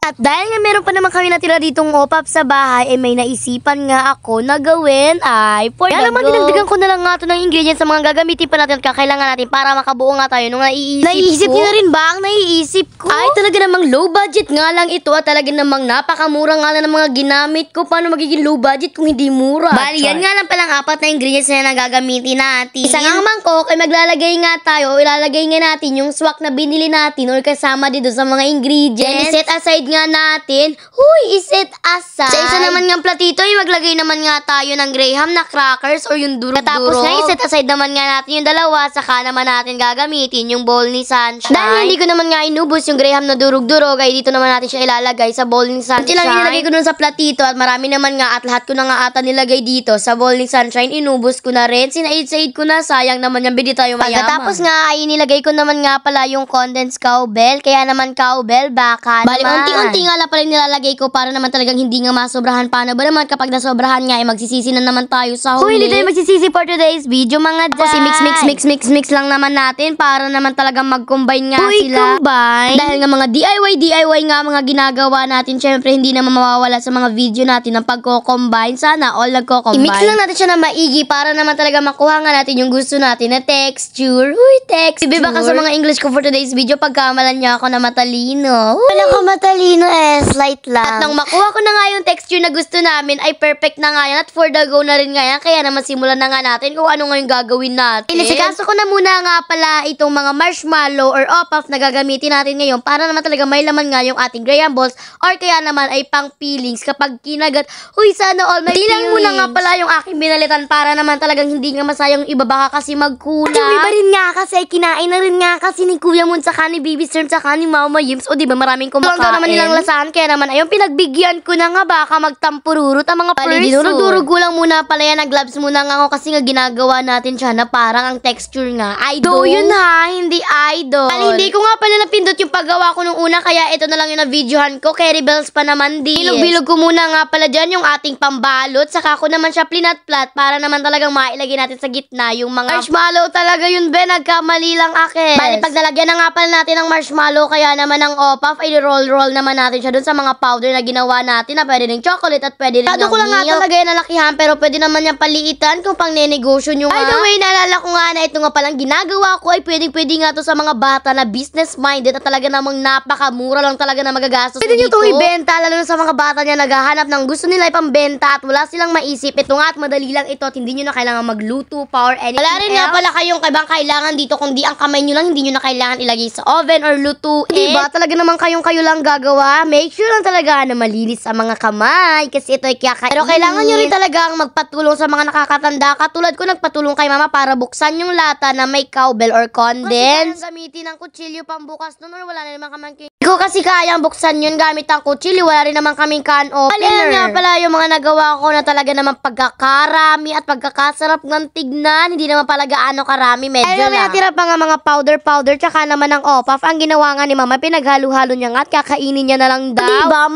At dahil nga meron pa naman kami natira ditong OPAP sa bahay, may naisipan nga ako na gawin ay for the go. Dinagdagan ko na lang nga ito ng ingredients sa mga gagamitin pa natin at kakailangan natin para makabuo nga tayo nung naiisip niyo na rin ba ang naiisip ko? Ay talaga namang low budget nga lang ito at talaga namang napakamura nga lang ng mga ginamit ko. Paano magiging low budget kung hindi mura? Bali, yan nga lang palang 4 na ingredients na gagamitin natin. Isang ang mangkok ay maglalagay nga tayo o ilalagay nga natin yung swak na binili natin or kasama dito sa mga ingredients. Then, set aside nga natin. Iset aside. Sa isa naman nga platito ay maglagay naman nga tayo ng graham na crackers or yung durog-durog. Tapos nga iset aside naman nga natin yung dalawa. Saka naman natin gagamitin yung bowl ni Sunshine. Dahil hindi ko naman nga inubos yung graham na durog-durog ay dito naman natin siya ilalagay sa bowl ni Sunshine. Kunti lang inilagay ko dun sa platito at marami naman nga at lahat ko na nga ata nilagay dito sa bowl ni Sunshine. Inubos ko na rin. Sinaid-said ko na. Sayang naman yan. Bili tayo mayaman. Pagkatapos nga ay inilagay ko naman nga pala yung condensed cowbell. Kaya naman cowbell baka bali, unti-unti nga lang pala nilalagay ko para naman talagang hindi nga masobrahan. Paano ba naman kapag nasobrahan nga ay magsisisi na naman tayo sa huli. Hindi tayo magsisisi for today's video mga dad. Kasi mix lang naman natin para naman talagang mag-combine nga sila. Combine. Dahil nga mga DIY nga mga ginagawa natin. Syempre hindi naman mawawala sa mga video natin ang pagko-combine. Sana all nagko-combine. I-mix lang natin siya na maigi para naman talaga makuha nga natin yung gusto natin na texture. Texture. Ibi baka sa mga English ko for today's video pagkamalan niya ako na matalino. Wala ko matalino slight lang. At nang makuha ko na nga yung texture na gusto namin ay perfect na nga yan at for the go na rin nga yan. Kaya naman simulan na nga natin kung ano nga yung gagawin natin. Inisikaso ko na muna nga pala itong mga marshmallow or OPAP na gagamitin natin ngayon para naman talaga may laman nga yung ating graham balls or kaya naman ay pang peelings kapag kinagat. Sana all may peelings. Lang muna nga pala yung aking binalitan para naman talagang hindi nga masayang iba baka kasi magkulang. Iba rin nga kasi kinain na rin nga kasi ni Kuya Moon saka ni Baby Stern saka ni Mama Yims o diba maraming kumakain. Ito naman nilang lasahan kaya naman ayun pinagbigyan ko na nga baka magtampururot ang mga person. Dinurog-durog ko lang muna pala yan. Nag-gloves muna nga ako kasi nga ginagawa natin siya na parang ang texture nga. Idol. Yun ha, hindi idol. Hindi ko nga pala napindot yung paggawa ko nung una kaya ito na lang yung na-videohan ko. Carry bells pa naman din. Bilog-bilog ko muna nga pala dyan yung ating pambalot. Saka ko naman siya plinat-plat para naman talagang mailagay natin sa gitna yung mga marshmallow talaga yun be. Nagkamali lang akes. Bali pag nalagyan na nga pala natin ng marshmallow kaya naman ang OPAP ay roll naman natin siya dun sa mga powder na ginawa natin na pwede rin chocolate at pwede rin ng milk. Ko lang nga talaga yan nalakihan pero pwede naman yung paliitan kung pang nenegosyo nyo nga. By the way, naalala ko nga na ito nga palang ginagawa ko ay pwede nga to sa mga bata na business-minded at talaga namang napakamura lang talaga na magagastos. Pwede nyo itong ibenta lalo na sa mga bata niya naghahanap ng gusto nila ipambenta at wala silang maisip. Ito nga at madali lang ito at hindi nyo na kailangan magluto pa or anything. Wala rin nga pala kayong ibang kailangan dito kundi ang kamay nyo lang hindi nyo na kailangan ilagay sa oven or lutuin. Diba? Talaga naman kayo lang gagawa. Make sure lang talaga na malinis ang mga kamay kasi ito ay kakainin. Pero kailangan nyo rin talagang magpatulong sa mga nakakatanda. Katulad ko nagpatulong kay mama para buksan yung lata na may cowbell or condense. Kasi gamitin ng kutsilyo pambukas nun or wala na naman kamang ko kasi kayang buksan yun gamit ang kutsilyo. Wala rin naman kaming can opener. Ayan nga pala yung mga nagawa ko na talaga naman pagkakarami at pagkakasarap ng tignan. Hindi naman pala gaano karami. Medyo lang. Ay natira pa nga mga powder tsaka naman ang OPAP. Ang ginawa nga ni mama pinaghalo-halo niya nga at kakainin niya na lang daw. Diba?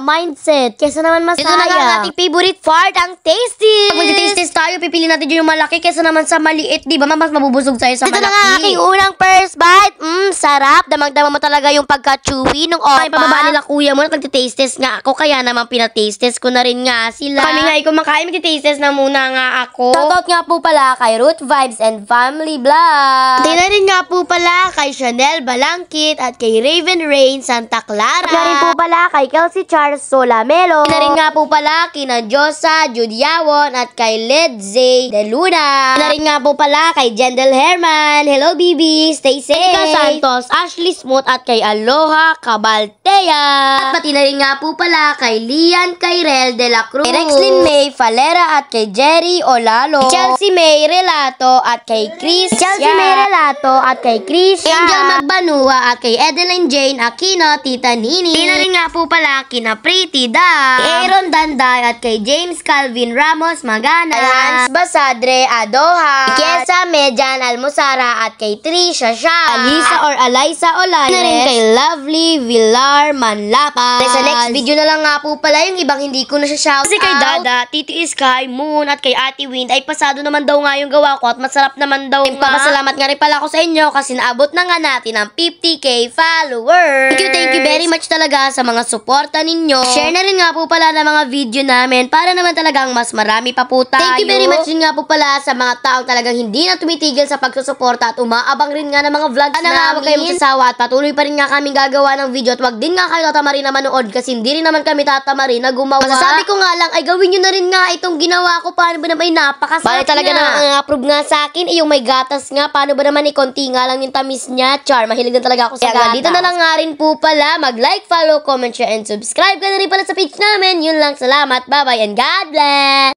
Mindset. Kesa naman masaya. Ito na lang ating favorite part, ang tasty. Pag mag-taste tayo, pipili natin yung malaki kesa naman sa maliit. Diba? Mas mabubusog tayo sa malaki. Ito na nga aking unang first bite. Sarap. Damang-dama mo talaga yung pagka-chewy nung OPAP. Ay, pababa nila Kuya Moon at nagtitaste nga ako. Kaya naman pinataste ko na rin nga sila. Kami nga ay kumakain, magtitaste na muna nga ako. Shoutout nga po pala kay Root Vibes and Family Vlog. Tina rin nga po pala kay Chanel Balangkit at kay Raven Rain Santa Clara. Tina rin po pala kay Kelsey Charles Solamelo. Tina rin nga po pala kina Josa Judiawon at kay Ledzay De Luna. Tina rin nga po pala kay Jendel Herman. Hello, BB. Stay safe. Erika Santos, Ashley Smooth at kay Aloha Cabaltea. At pati na rin nga po pala kay Lian Kairel de la Cruz. Kay Rexlyn May Falera at kay Jerry Olalo. Chelsea May Relato at kay Chris. Chelsea May Relato at kay Chris. Angel Magbanua at kay Edeline Jane Aquino, Tita Nini. Tina rin nga po pala kina Pretty Da. Kay Aaron Danday at kay James Calvin Ramos Magana. Kay Hans Basadre Adoha. Kay Kesa Medjan Almusara at kay Trisha Shah. Alisa or Alaysa Olay. Tina rin kay Lovely Villar Manlapas. Sa next video na lang nga po pala yung ibang hindi ko na siya shout Kasi kay Dada, Titi Sky, Moon, at kay Ate Wind ay pasado naman daw nga yung gawa ko at masarap naman daw nga. Papasalamat nga rin pala ako sa inyo kasi naabot na nga natin ang 50k followers. Thank you very much talaga sa mga suporta ninyo. Share na rin nga po pala ng mga video namin para naman talagang mas marami pa po tayo. Thank you very much din nga po pala sa mga taong talagang hindi na tumitigil sa pagsusuporta at umaabang rin nga ng mga vlogs namin. Huwag kayong magsasawa at patuloy pa rin nga kaming gagawa ng video at wag din nga kayo tatamarin na manood kasi hindi rin naman kami tatamarin na gumawa. Masasabi ko nga lang ay gawin nyo na rin nga itong ginawa ko. Paano ba naman napakasarap Bale talaga na approve nga sa akin. Yung may gatas nga. Paano ba naman konti nga lang yung tamis niya. Char, mahilig na talaga ako sa gatas. Dito na lang nga rin po pala. Mag-like, follow, comment, share, and subscribe ka na rin pala sa page namin. Yun lang. Salamat. Bye-bye and God bless!